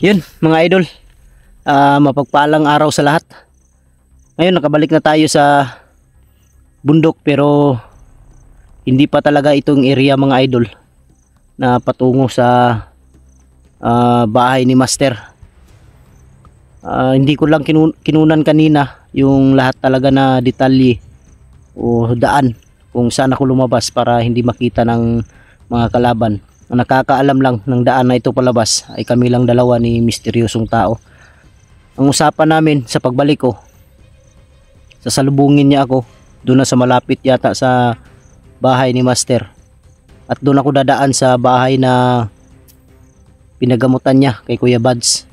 Yun mga idol, mapagpalang araw sa lahat. Ngayon nakabalik na tayo sa bundok, pero hindi pa talaga itong area mga idol na patungo sa bahay ni Master. Hindi ko lang kinunan kanina yung lahat talaga na detalye o daan kung saan ako lumabas para hindi makita ng mga kalaban. Ang nakakaalam lang ng daan na ito palabas ay kami lang dalawa ni misteryosong tao. Ang usapan namin sa pagbalik ko, sasalubungin niya ako doon na sa malapit yata sa bahay ni Master, at doon ako dadaan sa bahay na pinagamutan niya kay Kuya Buds.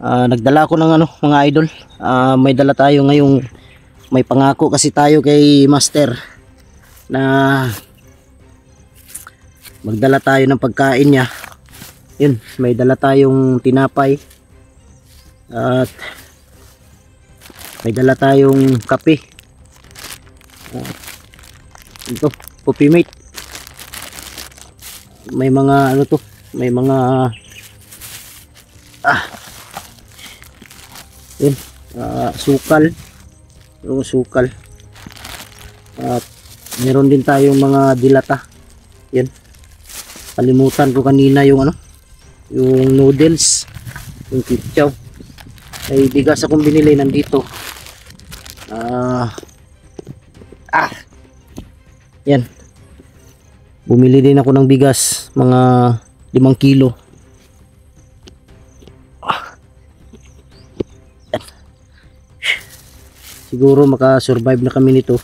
Nagdala ako ng mga idol, may dala tayo ngayong, may pangako kasi tayo kay Master na magdala tayo ng pagkain niya. Yun, may dala tayong tinapay at may dala tayong kape. Ito, coffee mate. May mga may mga yun, sukal. Yung sukal. At meron din tayong mga dilata. Yan. Kalimutan ko kanina yung yung noodles, yung kitchaw. Ay bigas akong binili nandito. Yan. Bumili din ako ng bigas, mga 5 kilo. Yan. Siguro maka-survive na kami nito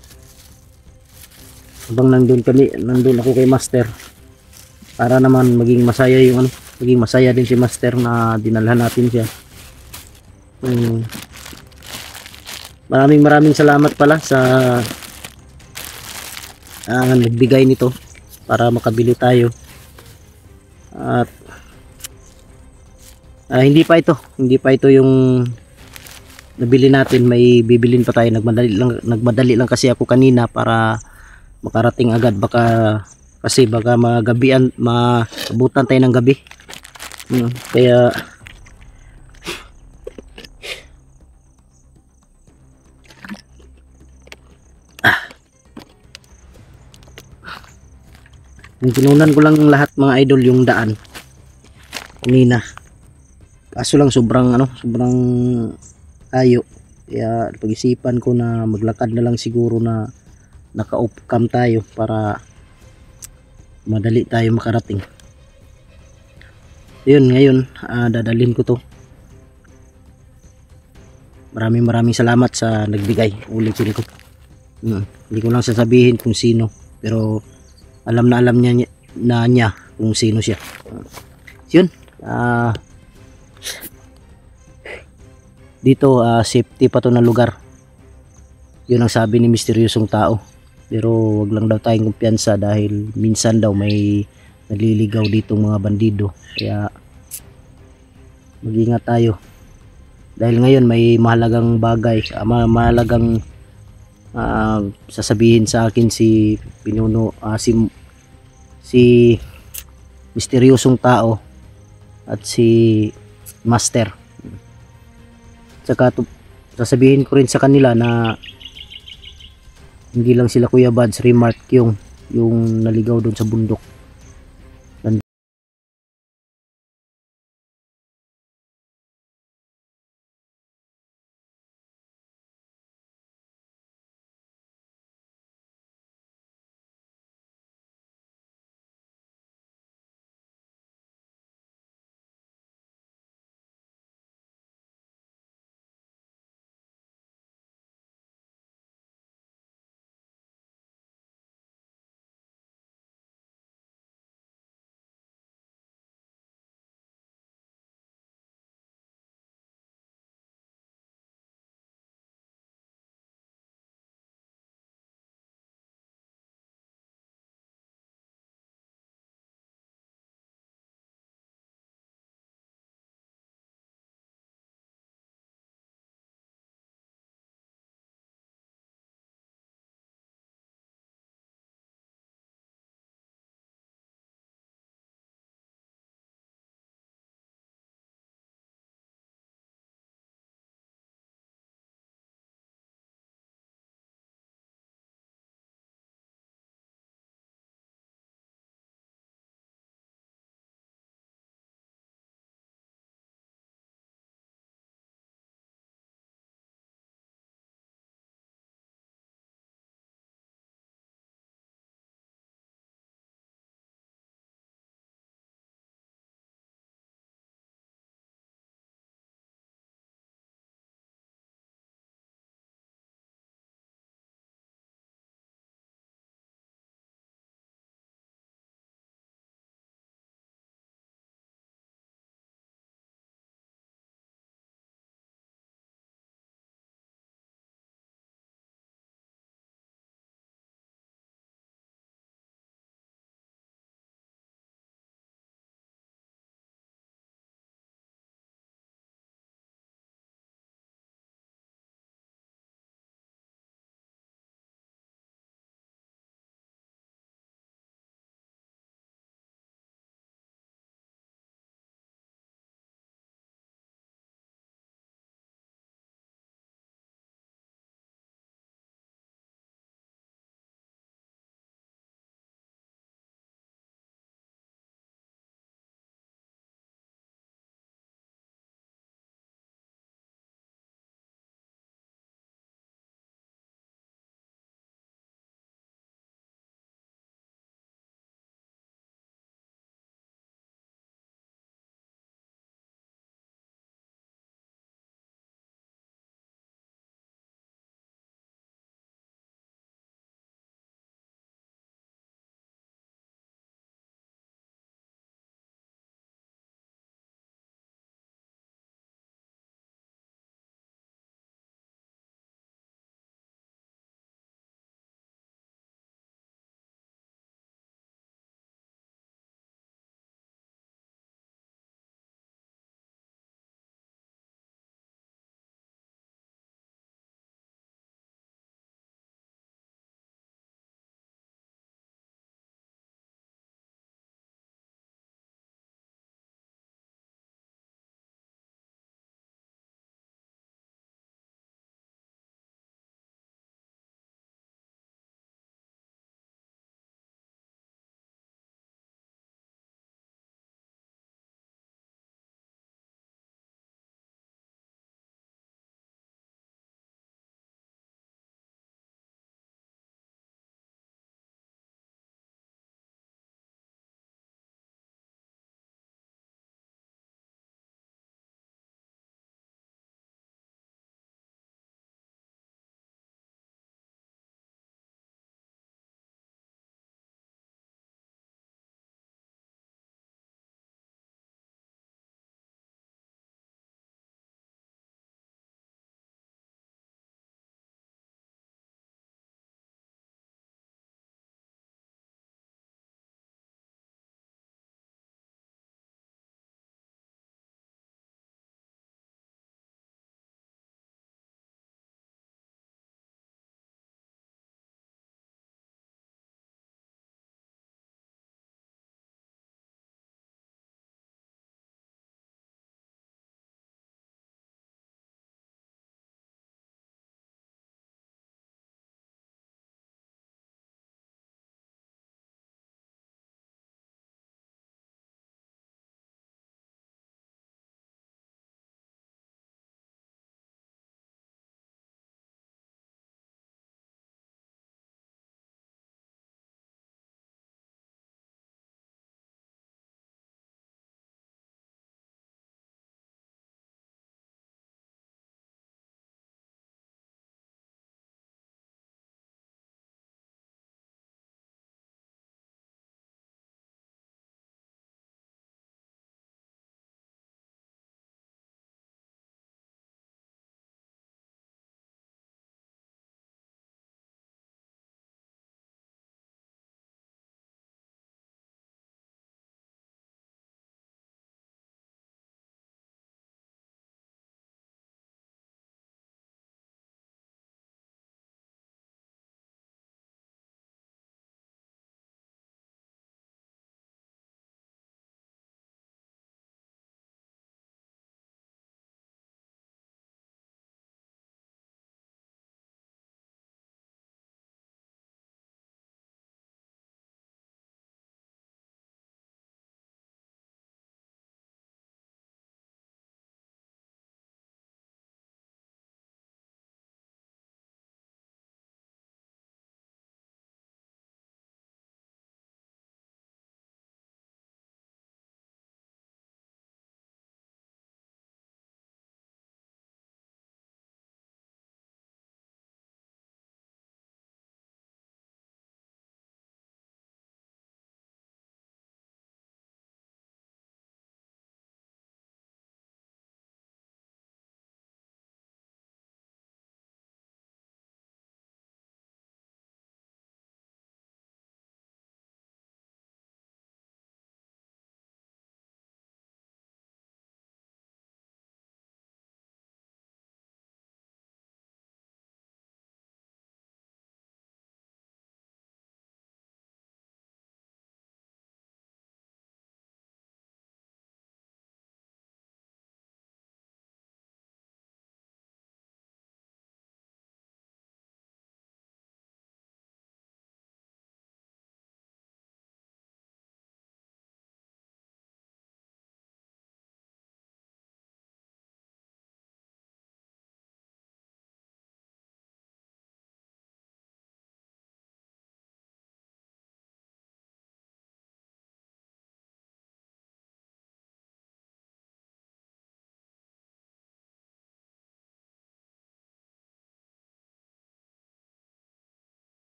habang nandun ako kay Master, para naman maging masaya yung maging masaya din si Master na dinalhan natin siya. Maraming salamat pala sa nagbigay nito para makabili tayo. At hindi pa ito yung nabili natin, may bibilin pa tayo. Nagmadali lang kasi ako kanina para makarating agad, kasi baka magabian, maabutan tayo ng gabi. Kaya kinunan ko lang lahat mga idol yung daan kanina, kaso lang sobrang ayo, kaya pag-isipan ko na maglakad na lang siguro, na naka-off cam tayo para madali tayo makarating. Yun, ngayon dadalhin ko to. Maraming salamat sa nagbigay. Ulitin ko, hindi ko lang sasabihin kung sino, pero alam niya kung sino siya. Yun, dito safety pa to na lugar, yun ang sabi ni misteryosong tao. Pero wag lang daw tayong kumpiyansa dahil minsan daw may naliligaw ditong mga bandido, kaya mag-ingat tayo. Dahil ngayon may mahalagang bagay, mahalagang sasabihin sa akin si pinuno, si misteryosong tao at si Master. Saka sasabihin ko rin sa kanila na hindi lang sila Kuya Buds remark yung naligaw doon sa bundok.